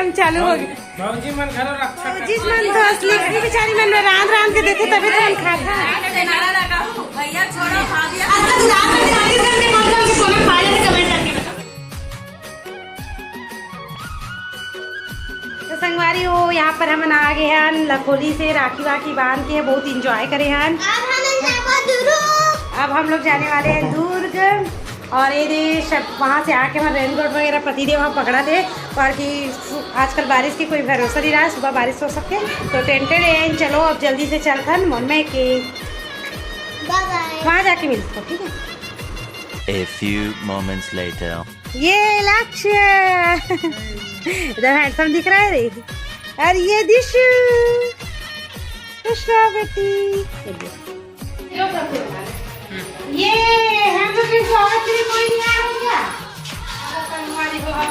एकदम चालू हो गया। फौजी मन घरो रक्षा जिस मन तो असली घड़ी बेचारी मन में रांध रांध के देखे तभी तो हम खाता भैया छोड़ो भाभी तो संगवारी हो यहाँ पर हम आ गए हैं लखोली से राखी वाखी बांध के बहुत इंजॉय करे हैं। अब हम लोग जाने वाले हैं दुर्ग और ये सब वहाँ से आके हम रेनकोट वगैरह पतिदेव वहाँ पकड़ा थे और कि आजकल बारिश की कोई भरोसा नहीं रहा, सुबह बारिश हो सकते तो टेंटेड है। चलो अब जल्दी से चलकर मन में के वहाँ जाके मिलते हो, ठीक है। A few moments later. ये लक्ष्य इधर हैंडसम दिख रहा है रे। और ये दिशु बेटी ये हम लोग के स्वागत के लिए कोई नहीं आया हो क्या? हम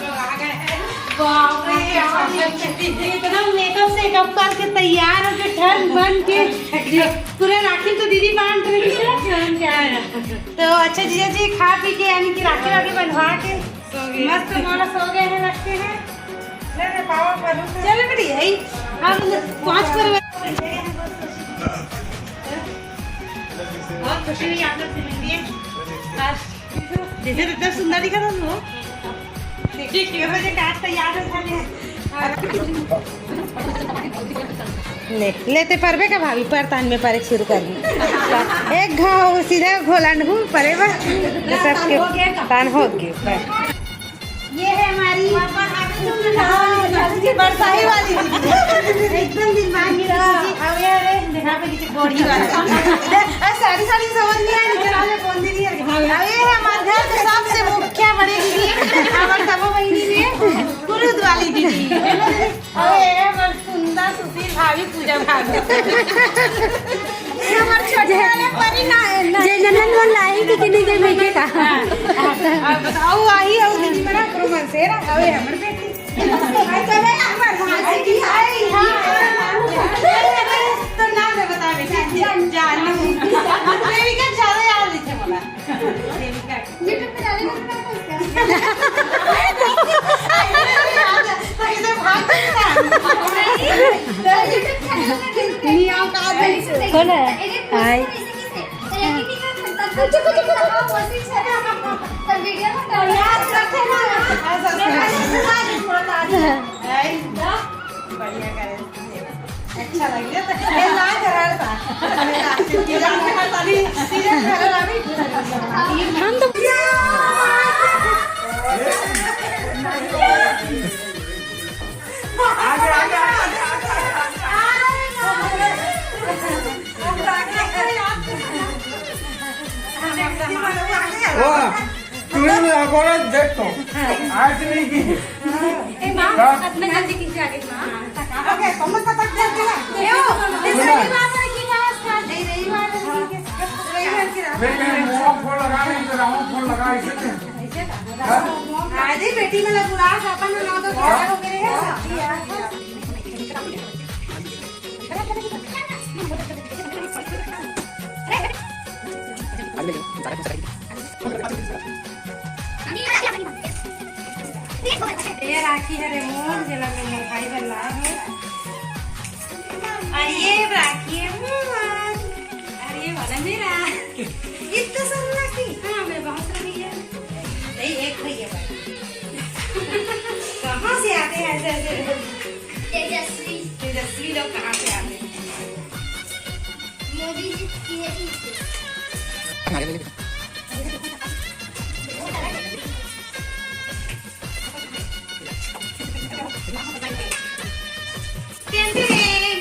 लोग आ गए हैं। बाप रे इतना मेकअप सेकअप करके तैयार होके ठन बन के पूरे राखी तो दीदी बांध रही है क्या है। तो अच्छा जीजा जी खा पी के यानी कि राखी वाखी बंधवा के मस्त हमारा सो गए हैं रखते हैं। चलो बेटी यही हम 5 पर बहुत खुशी हुई आप लोग से मिलिए। जैसे इतना सुंदर दिखा था वो देखिए कि मुझे काट तैयार हो लेते परबे का भाभी पर तान में पर शुरू कर एक घाव सीधा घोलांड हूँ परे सबके तान हो गए। ये है हमारी बरसाई वाली एकदम दिमाग में बॉडी साड़ी साड़ी समझ नहीं आई निकल कौन दी ये है हमारे घर के सबसे मुख्य बड़े दीदी हमारे सब बहनी में कुरुद वाली दीदी अरे बड़ सुंदर सुशील भाभी पूजा भाभी हमारे छोटे वाले परी ना जय नंदन वन लाई कि किन्हीं के लेके का अब बताओ आई और दीदी मेरा क्रोमन से ना अबे हमर बेटी अच्छा मैं हमार भाई की आई हां तो नाम ले बता बेटी जानू देविका ज्यादा याद लिखे बोला देविका यूट्यूब पे डाले तो इसे भाग नहीं आओ का कौन है हाय बढ़िया करे अच्छा लग गया ये ना कर रहा था ये जान के ताली सीधे घर आ गई हम तो आगे आगे वो तुम्हें मैं बोला देखो आज नहीं की ए मां साथ में जल्दी किसी आगे मां ओके तुम तक दे दे यो इस रविवार पर की क्लास था नहीं रविवार की मैं फोन लगा नहीं तो राउंड फोन लगा इसे आज ही बेटी में बुला अपन ना तो क्या हो गए ये राखी है रेमोन जिला में मेरा भाई बल्ला है और ये राखी है मोहन और ये वाला मेरा इतना सारा राखी हाँ मैं बहुत सारी है नहीं एक भाई है कहाँ से आते हैं ऐसे तेजस्वी तेजस्वी लोग कहाँ से आते हैं मोदी जी की है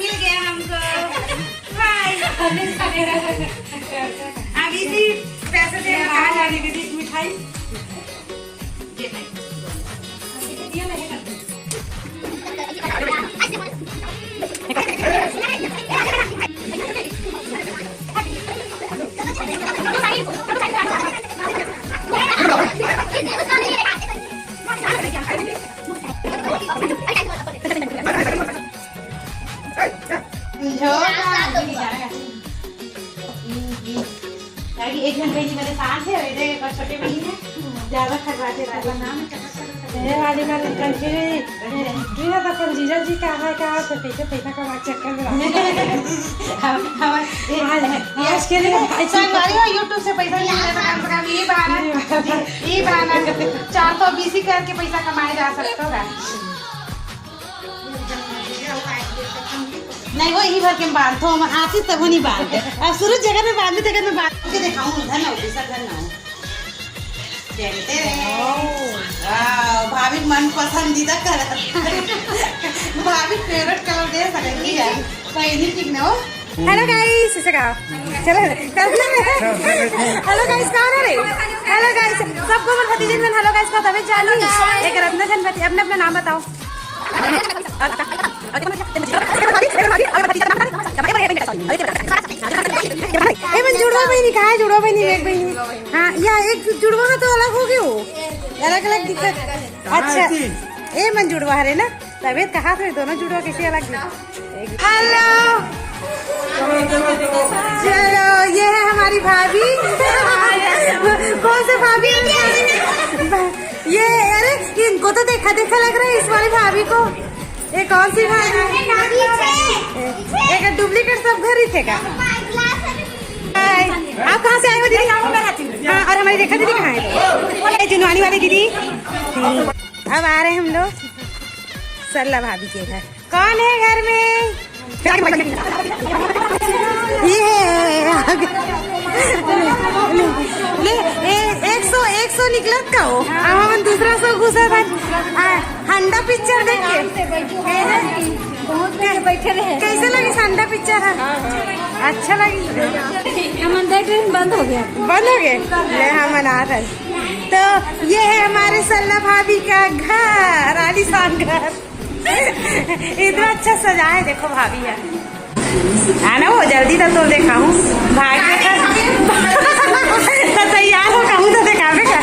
मिल गया हमको अभी भी पैसे दे कहाँ जाने दीदी मिठाई एक घंटे मेरे साथ है छोटे बहन है ज्यादा खर्चाते नाम ये वाली मार कंचे ये तो पंजीजा जी का है का तो कैसे पैसा कमा चक्कर में हम ये इसके लिए ऐसा करियो YouTube से पैसा नहीं कम से कम ये बहाना 420 ही करके पैसा कमाया जा सकता होगा। नहीं वो ही भर के बांधो हम आती तब नहीं बांधते अब शुरू जगह में बांधते जगह में बांध के दिखाऊं उधर ना उधर घर ना भाभी मन पसंदीदा कलर भाभी फेवरेट कलर दे सकेंगी यार पहली ठीक ना हो। हेलो गाइस इसे कहा चलो हेलो गाइस कौन है हेलो गाइस सबको मन भतीजे मन हेलो गाइस का तबे चालू एक रत्न जनपति अपना अपना नाम बताओ। जुड़वा बहनी कहा है जुड़वा बहनी एक बहनी हाँ या एक जुड़वा का तो अलग हो गए हो अलग अलग दिक्कत। अच्छा ये मन जुड़वा है ना तबीयत कहा फिर दोनों जुड़वा कैसे अलग। हेलो चलो ये है हमारी भाभी कौन से भाभी ये अरे इनको तो देखा देखा लग रहा है इस वाली भाभी को। ये कौन सी भाभी एक डुप्लीकेट सब घर ही थे का। आप कहाँ से आए हो दीदी? हाँ और हमारी रेखा दीदी कहाँ है? जुनवानी वाली दीदी। अब आ रहे हैं हम लोग सरला भाभी के घर। कौन है घर में? ये ले 100 निकलत का हो हम दूसरा सौ घुसा था हंडा पिक्चर देख के बैठे रहे। कैसे लगी संडा पिक्चर है? अच्छा लगी हम देख रहे बंद हो गए ले हम मना रहे। तो ये है हमारे सल्ला भाभी का घर आलीशान घर इतना अच्छा सजा है देखो भाभी है आना वो जल्दी तो देखा हूँ भाग तो तैयार हो कहूँ तो दिखावे का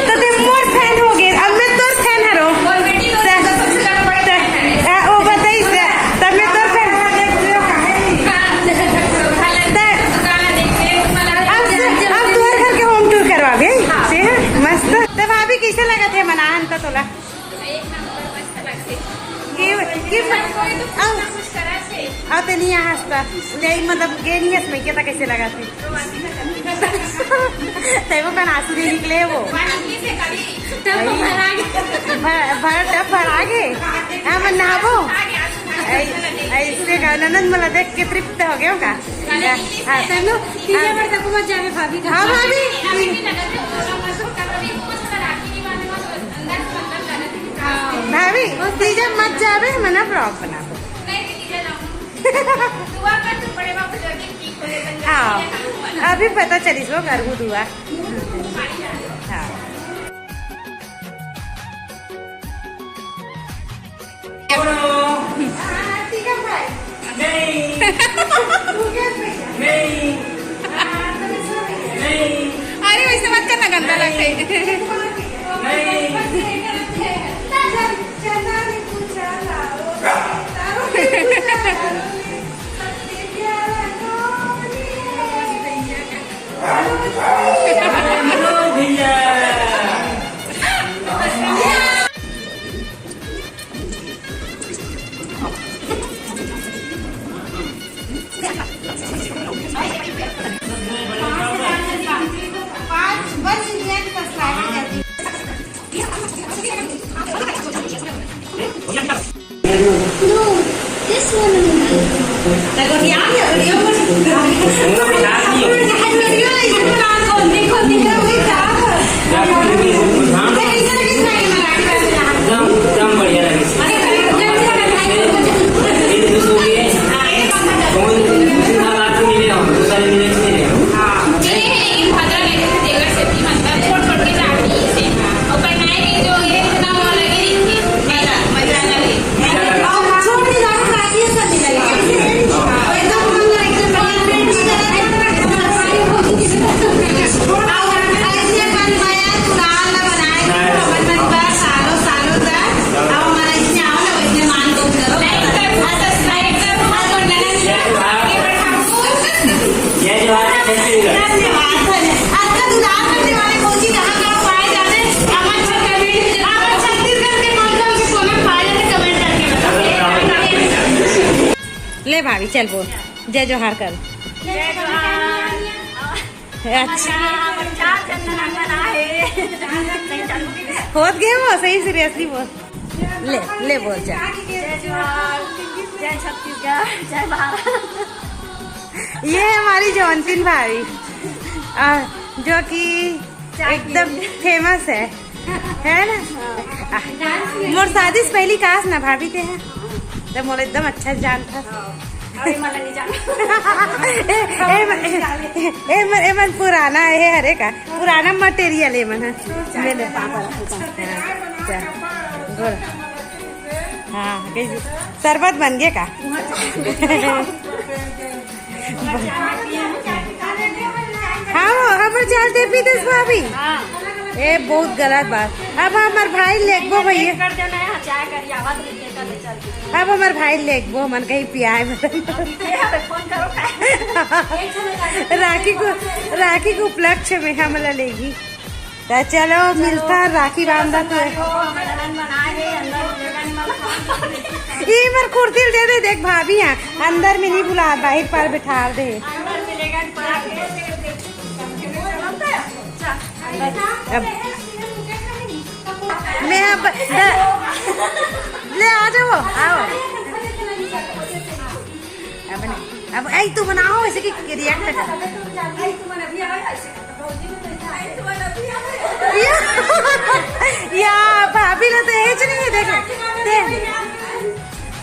तो मोर फैन हो गए अब मैं तोर फैन हरो ओ बताइए तब मैं तोर फैन अब तोर घर के होम टूर करवा भी मस्त। तो भाभी कैसे लगा थे मनाहन का तोला आते नहीं हंसता मतलब गे नहीं हंस मैं क्या कैसे लगा थे वो का आंसू नहीं निकले वो भर आगे हम नहाबो ऐसे का ननद मला देख के तृप्त हो गया का। हाँ भाभी तीजा मत जावे मना ब्लॉग बना हाँ अभी पता चली सो करूँ दुआ। हाँ अरे वैसे मत करना गंदा लगता है। जय भाभी चल बोल जय जोहार कर। अच्छा होत गए वो सही सीरियसली बोल ले बोल जा। जय छत्तीसगढ़, जय भारत। ये है हमारी जौनसिन भाभी जो कि एकदम फेमस है ना। मोर शादी से पहली काश ना भाभी थे हैं तो मोर एकदम अच्छा जान था। एमन पुराना है हरे का पुराना मटेरियल है मन मेरे पापा। हाँ शरबत बन गया का। हाँ हमारे चलते पीते भाभी ये बहुत गलत बात। अब हमारे भाई लेगो भैया अब हमारे भाई लेगो मन कहीं पियाए राखी को उपलक्ष्य में हमला लेगी तो चलो मिलता राखी बांधा तो ये मर कुर्ती दे दे देख भाभी यहाँ अंदर में नहीं बुला बाहर पर बिठा दे। अब मैं अब ले आ जाओ आओ अब आई तू बनाओ ऐसे कि रिएक्ट कर। या भाभी ने तो एज नहीं है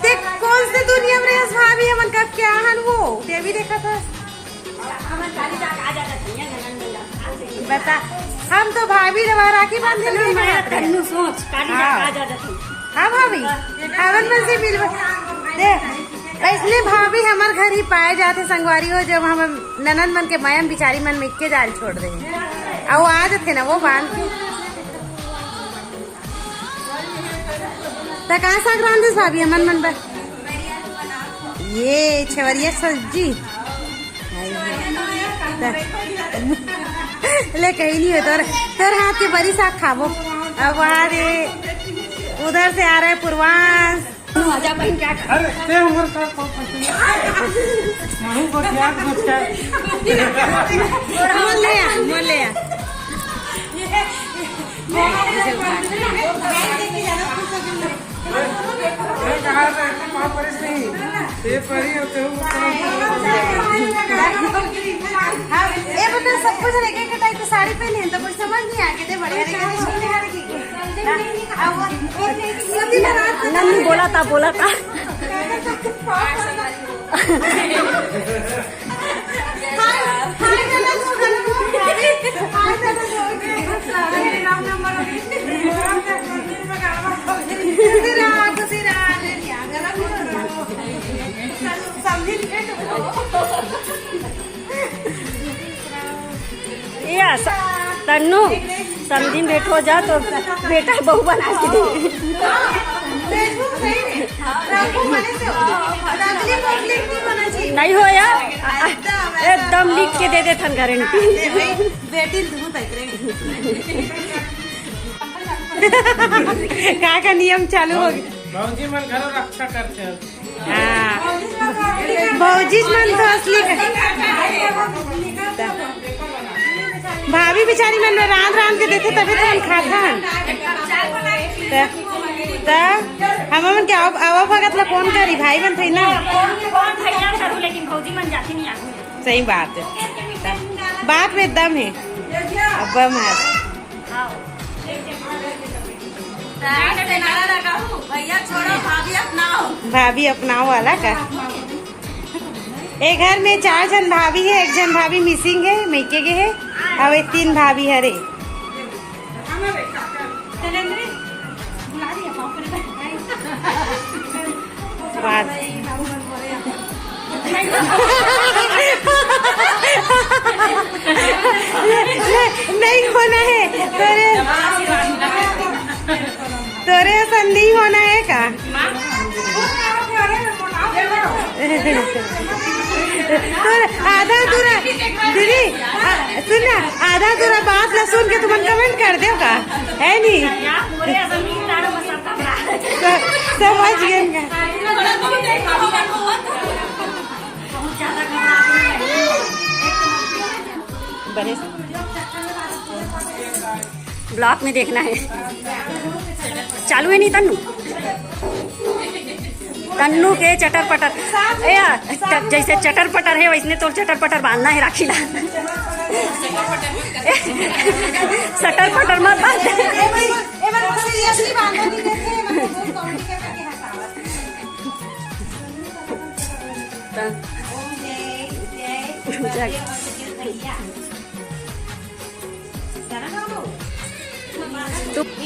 देख कौन से दुनिया में भाभी है मन का क्या हन वो ये भी देखा था। बता हम तो भाभी रवा राखी बांधे सोच हाँ भाभी हवन मन से मिल इसलिए भाभी हमारे घर ही पाए जाते संगवारी हो जब हम ननद मन के मयम बिचारी मन में इक्के जाल छोड़ दे और वो आ जाते ना वो बांध तो कहाँ साग रांधे भाभी हमन मन पर ये छवरिया सब्जी ले कहीं नहीं हो तोर हाथ के बड़ी साग खाबो। अब वहाँ रे उधर से आ रहा है पूर्वांश अरे ते उम्र का नहीं बच्चा बोल ले सब कुछ टाइप साड़ी पहने तो कुछ समझ नहीं आगे बढ़िया नन्ही बोला था तन्नू समझी भेंट हो जा तो बेटा बहू बना के दे। नहीं हो यार एकदम लिख के दे दे थन गारंटी बेटी का नियम चालू हो भौजी मन घर रक्षा करते हैं। भौजी मन तो असली भाभी बेचारी मन रांध के देते तभी तो हम खाता हम मन के आवा भगत ला कौन करी भाई बन थे ना लेकिन भौजी मन जाती नहीं सही बात है बात में दम है अब भैया छोड़ो भाभी अपनाओ वाला का एक घर में 4 जन भाभी है 1 जन भाभी मिसिंग है मैके के है और 3 भाभी हरे बात नहीं होना है तोरे ऐसा नहीं होना है का आधा दूरा दीदी सुनना आधा दूरा बात ला सुन के तुम कमेंट कर दो का है नहीं समझ गए बड़े ब्लॉग में देखना है। चालू है नहीं तन्नू? तन्नू के चटर पटर जैसे चटर पटर है वैसने तो चटर पटर बांधना है राखी ला। सटर पटर मत बांध।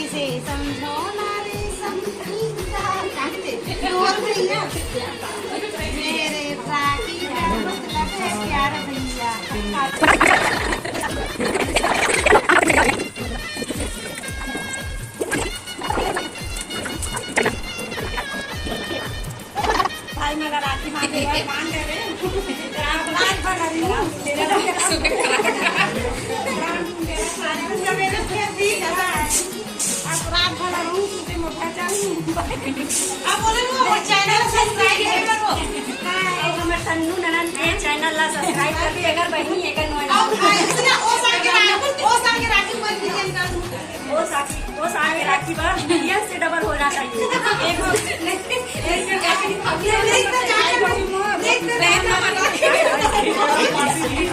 इसे समझो नारे मेरे राखी का मतलब है प्यार भैया। भाई मेरा राखी मांगे तन्नू ननन के चैनल ला सब्सक्राइब कर दी अगर बहनी अगर वो सागे राखी पर मिलियन से डबल हो जाता है।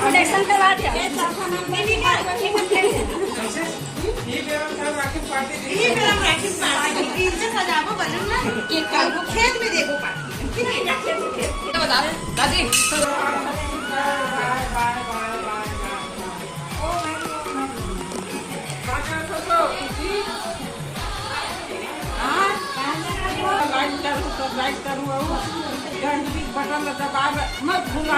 कनेक्शन करवा दिया। खेत में देखो दादी मत भूला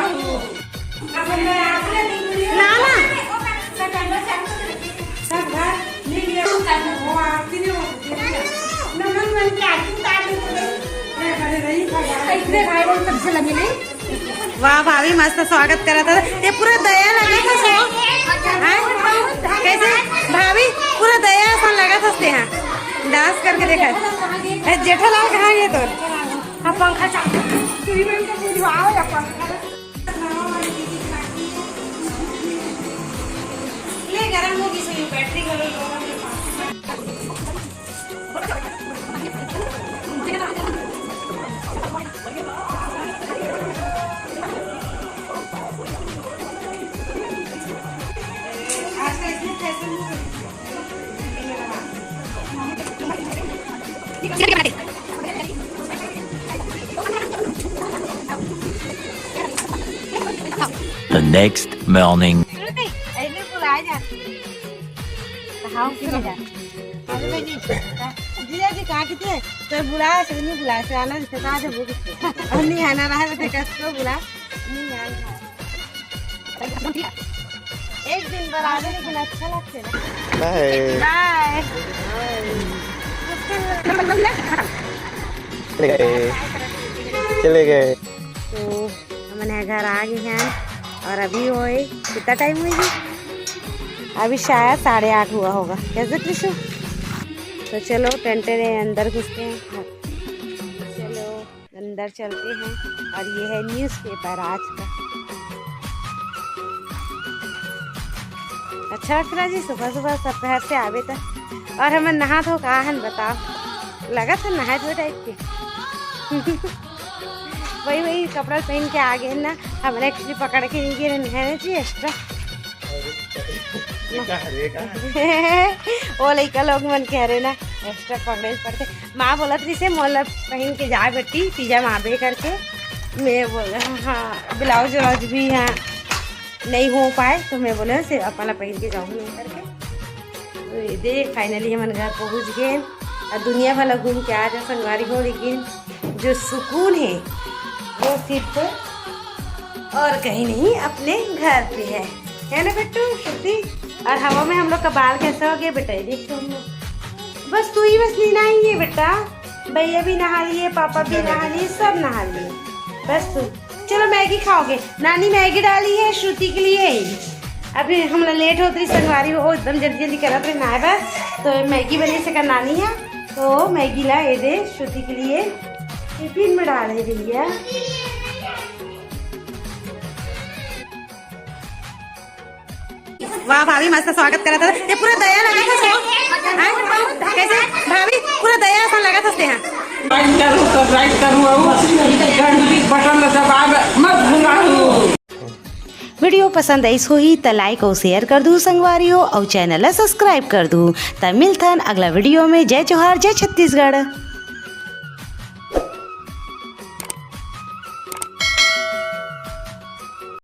वाह भाभी मस्त स्वागत करा था। ये पूरा दया लगा था सो कैसे भाभी पूरा दया सा लगा था यहाँ डांस करके देखा। जेठालाल कहाँ गए तो पंखा गरम होगी सही बैटरी The next morning. जी कहाँ कितने तो बुला से नहीं बुला से आना जिससे कहाँ से भूख नहीं आना रहा है तो बुला नहीं आना। एक दिन बराबर लेकिन अच्छा लगता है। बाय चले गए तो हमने घर आ गए हैं और अभी हुए कितना टाइम हुई जी? अभी शायद 8:30 हुआ होगा। कैसे कृष्ण तो चलो टेंटे अंदर घुसते हैं। चलो अंदर चलते हैं और ये है न्यूज़पेपर आज का। अच्छा लग रहा जी सुबह सुबह दोपहर से आवे तक। और हमें नहा धो कहा है बताओ लगा था नहा धो टाइप के वही कपड़ा पहन के आ गए ना। हमने एक्चुअली पकड़ के नहीं गिरे नहाने चाहिए एक्स्ट्रा। वो लड़का लोग मन कह रहे ना एक्स्ट्रा पकड़े पड़ते। माँ बोला थी से मोल पहन के जा बेटी पिज्जा माँ करके। मैं बोला हाँ ब्लाउज व्लाउज भी यहाँ नहीं हो पाए तो मैं बोले से अपना पहन के जाऊँगी नहीं करके। तो ये देख फाइनली हम घर पहुँच गए और दुनिया भला घूम के आ जा संगवारी हो। लेकिन जो सुकून है वो सिर्फ और कहीं नहीं अपने घर पे है ना बेटू श्रुति। और हवा में हम लोग का बाल कैसा हो गया बेटा देख तुम बस तू ही बस नहीं नहाएंगे बेटा। भैया भी नहा लिए पापा भी नहा लिए सब नहा लिए बस तू। चलो मैगी खाओगे? नानी मैगी डाली है श्रुति के लिए। अभी हम लोग लेट होती संगवारी वो एकदम जल्दी जल्दी करा तो नहाए बस तो मैगी बनी से कर नानी है तो मैगी ला ये दे श्रुति के लिए टिफिन में डाले भैया। वाह भाभी मस्त स्वागत करा था ये पूरा दया लगा था सो कैसे भाभी पूरा दया सा लगा था यहाँ राइट करूँ तो राइट करूँ बटन दबा मत भूलाऊँ। वीडियो पसंद आई होही तो लाइक और शेयर कर दू संगवारी हो और चैनल सब्सक्राइब कर दू तब मिलथन अगला वीडियो में। जय जोहार जय छत्तीसगढ़।